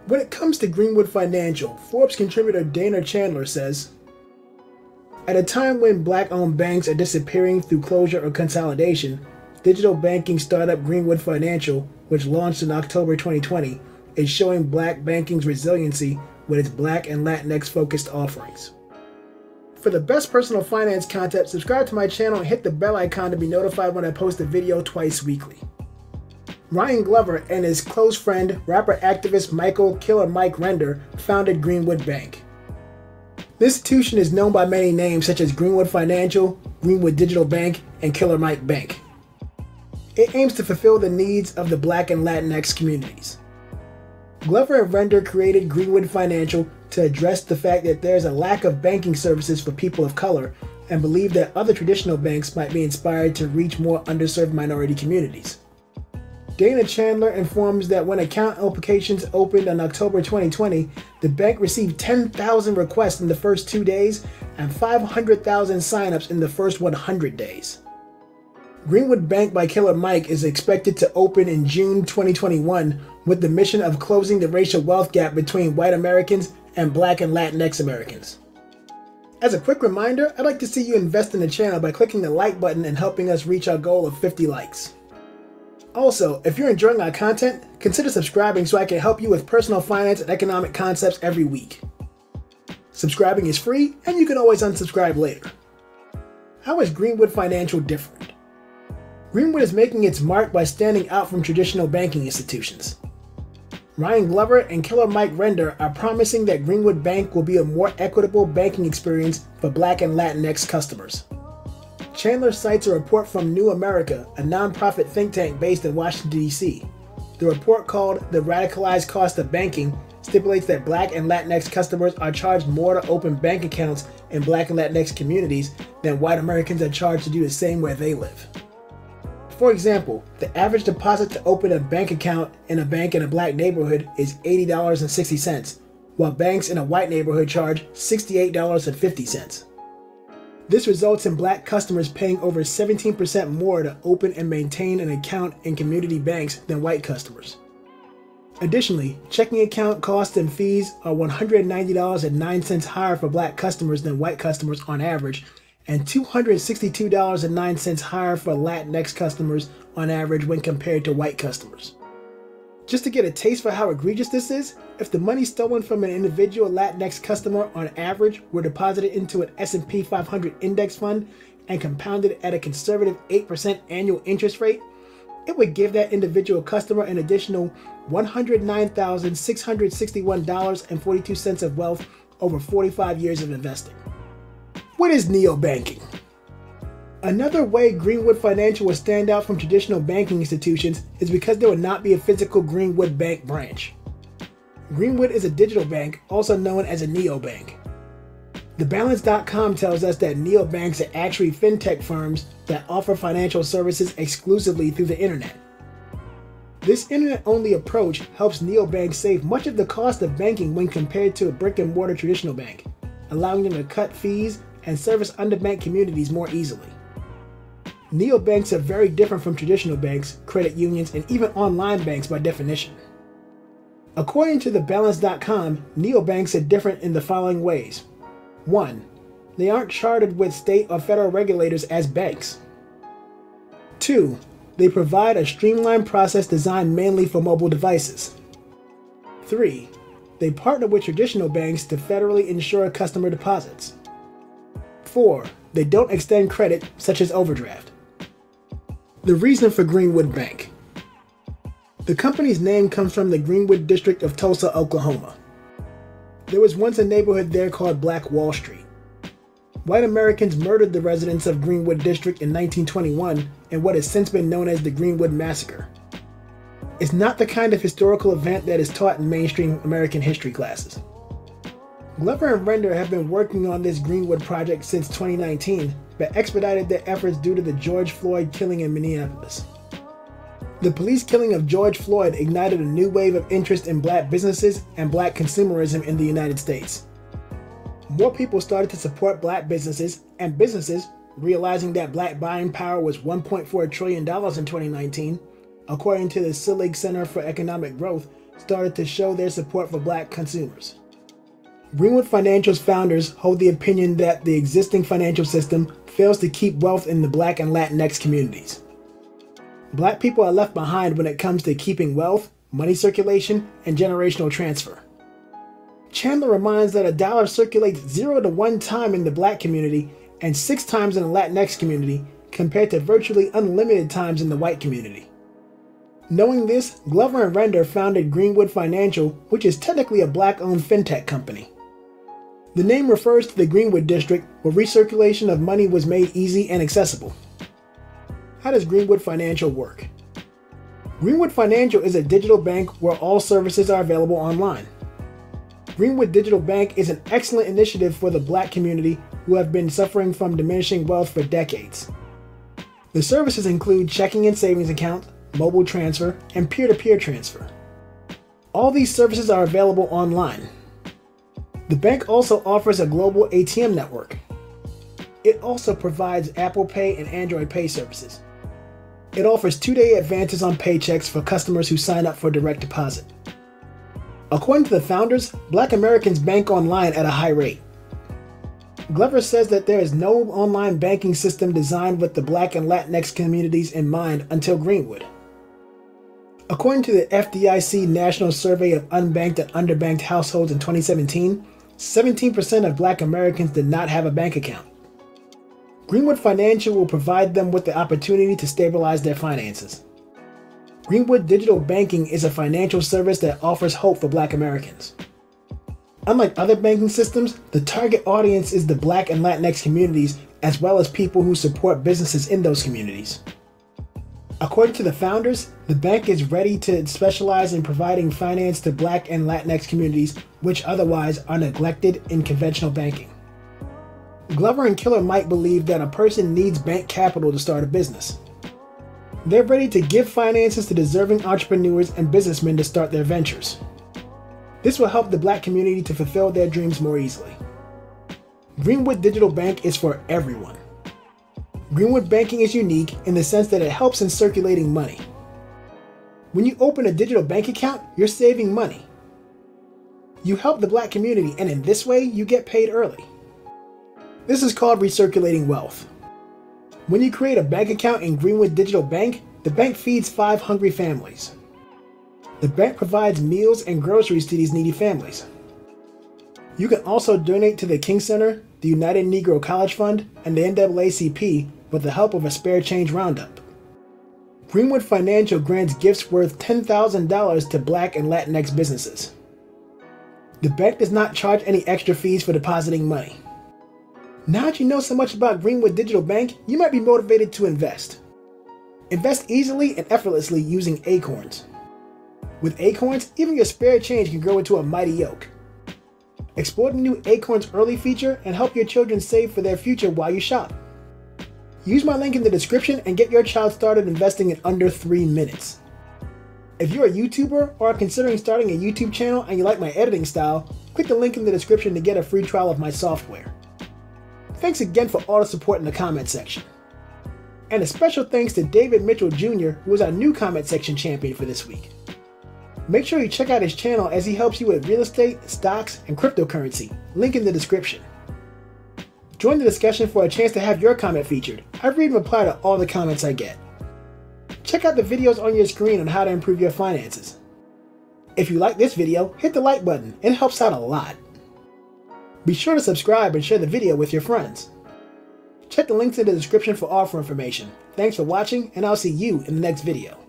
When it comes to Greenwood Financial, Forbes contributor Dana Chandler says, "At a time when black-owned banks are disappearing through closure or consolidation, digital banking startup Greenwood Financial, which launched in October 2020, is showing black banking's resiliency with its Black and Latinx-focused offerings." For the best personal finance content, subscribe to my channel and hit the bell icon to be notified when I post a video twice weekly. Ryan Glover and his close friend, rapper-activist Michael "Killer Mike" Render founded Greenwood Bank. The institution is known by many names such as Greenwood Financial, Greenwood Digital Bank, and Killer Mike Bank. It aims to fulfill the needs of the Black and Latinx communities. Glover and Render created Greenwood Financial to address the fact that there is a lack of banking services for people of color and believe that other traditional banks might be inspired to reach more underserved minority communities. Dana Chandler informs that when account applications opened in October 2020, the bank received 10,000 requests in the first 2 days and 500,000 signups in the first 100 days. Greenwood Bank by Killer Mike is expected to open in June 2021 with the mission of closing the racial wealth gap between white Americans and Black and Latinx Americans. As a quick reminder, I'd like to see you invest in the channel by clicking the like button and helping us reach our goal of 50 likes. Also, if you're enjoying our content, consider subscribing so I can help you with personal finance and economic concepts every week. Subscribing is free, and you can always unsubscribe later. How is Greenwood Financial different? Greenwood is making its mark by standing out from traditional banking institutions. Ryan Glover and Killer Mike Render are promising that Greenwood Bank will be a more equitable banking experience for Black and Latinx customers. Chandler cites a report from New America, a nonprofit think tank based in Washington, D.C. The report, called "The Radicalized Cost of Banking," stipulates that Black and Latinx customers are charged more to open bank accounts in Black and Latinx communities than white Americans are charged to do the same where they live. For example, the average deposit to open a bank account in a bank in a Black neighborhood is $80.60, while banks in a white neighborhood charge $68.50. This results in Black customers paying over 17% more to open and maintain an account in community banks than white customers. Additionally, checking account costs and fees are $190.09 higher for Black customers than white customers on average, and $262.09 higher for Latinx customers on average when compared to white customers. Just to get a taste for how egregious this is, if the money stolen from an individual Latinx customer on average were deposited into an S&P 500 index fund and compounded at a conservative 8% annual interest rate, it would give that individual customer an additional $109,661.42 of wealth over 45 years of investing. What is neobanking? Another way Greenwood Financial will stand out from traditional banking institutions is because there will not be a physical Greenwood Bank branch. Greenwood is a digital bank, also known as a neobank. TheBalance.com tells us that neobanks are actually fintech firms that offer financial services exclusively through the internet. This internet-only approach helps neobanks save much of the cost of banking when compared to a brick-and-mortar traditional bank, allowing them to cut fees and service underbanked communities more easily. Neobanks are very different from traditional banks, credit unions, and even online banks by definition. According to TheBalance.com, neobanks are different in the following ways. 1. They aren't chartered with state or federal regulators as banks. 2. They provide a streamlined process designed mainly for mobile devices. 3. They partner with traditional banks to federally insure customer deposits. 4. They don't extend credit, such as overdraft. The reason for Greenwood Bank. The company's name comes from the Greenwood district of Tulsa, Oklahoma. There was once a neighborhood there called Black Wall Street. White Americans murdered the residents of Greenwood district in 1921 in what has since been known as the Greenwood Massacre. It's not the kind of historical event that is taught in mainstream American history classes. Glover and Render have been working on this Greenwood project since 2019, but expedited their efforts due to the George Floyd killing in Minneapolis. The police killing of George Floyd ignited a new wave of interest in Black businesses and Black consumerism in the United States. More people started to support Black businesses, and businesses, realizing that Black buying power was $1.4 trillion in 2019, according to the Selig Center for Economic Growth, started to show their support for black consumers. Greenwood Financial's founders hold the opinion that the existing financial system fails to keep wealth in the Black and Latinx communities. Black people are left behind when it comes to keeping wealth, money circulation, and generational transfer. Chandler reminds that a dollar circulates 0 to 1 time in the Black community and 6 times in the Latinx community, compared to virtually unlimited times in the white community. Knowing this, Glover and Render founded Greenwood Financial, which is technically a Black-owned fintech company. The name refers to the Greenwood district, where recirculation of money was made easy and accessible. How does Greenwood Financial work? Greenwood Financial is a digital bank where all services are available online. Greenwood Digital Bank is an excellent initiative for the Black community who have been suffering from diminishing wealth for decades. The services include checking and savings accounts, mobile transfer, and peer-to-peer transfer. All these services are available online. The bank also offers a global ATM network. It also provides Apple Pay and Android Pay services. It offers 2-day advances on paychecks for customers who sign up for direct deposit. According to the founders, Black Americans bank online at a high rate. Glover says that there is no online banking system designed with the Black and Latinx communities in mind until Greenwood. According to the FDIC National Survey of Unbanked and Underbanked Households in 2017, 17% of Black Americans did not have a bank account. Greenwood Financial will provide them with the opportunity to stabilize their finances. Greenwood Digital Banking is a financial service that offers hope for Black Americans. Unlike other banking systems, the target audience is the Black and Latinx communities, as well as people who support businesses in those communities. According to the founders, the bank is ready to specialize in providing finance to Black and Latinx communities, which otherwise are neglected in conventional banking. Glover and Killer Mike believe that a person needs bank capital to start a business. They're ready to give finances to deserving entrepreneurs and businessmen to start their ventures. This will help the Black community to fulfill their dreams more easily. Greenwood Digital Bank is for everyone. Greenwood Banking is unique in the sense that it helps in circulating money. When you open a digital bank account, you're saving money. You help the Black community, and in this way, you get paid early. This is called recirculating wealth. When you create a bank account in Greenwood Digital Bank, the bank feeds 5 hungry families. The bank provides meals and groceries to these needy families. You can also donate to the King Center, the United Negro College Fund, and the NAACP with the help of a spare change roundup. Greenwood Financial grants gifts worth $10,000 to Black and Latinx businesses. The bank does not charge any extra fees for depositing money. Now that you know so much about Greenwood Digital Bank, you might be motivated to invest. Invest easily and effortlessly using Acorns. With Acorns, even your spare change can grow into a mighty oak. Explore the new Acorns Early feature and help your children save for their future while you shop. Use my link in the description and get your child started investing in under 3 minutes. If you're a YouTuber or are considering starting a YouTube channel and you like my editing style, click the link in the description to get a free trial of my software. Thanks again for all the support in the comment section. And a special thanks to David Mitchell Jr., who is our new comment section champion for this week. Make sure you check out his channel as he helps you with real estate, stocks, and cryptocurrency. Link in the description. Join the discussion for a chance to have your comment featured. I read and reply to all the comments I get. Check out the videos on your screen on how to improve your finances. If you like this video, hit the like button. It helps out a lot. Be sure to subscribe and share the video with your friends. Check the links in the description for offer information. Thanks for watching, and I'll see you in the next video.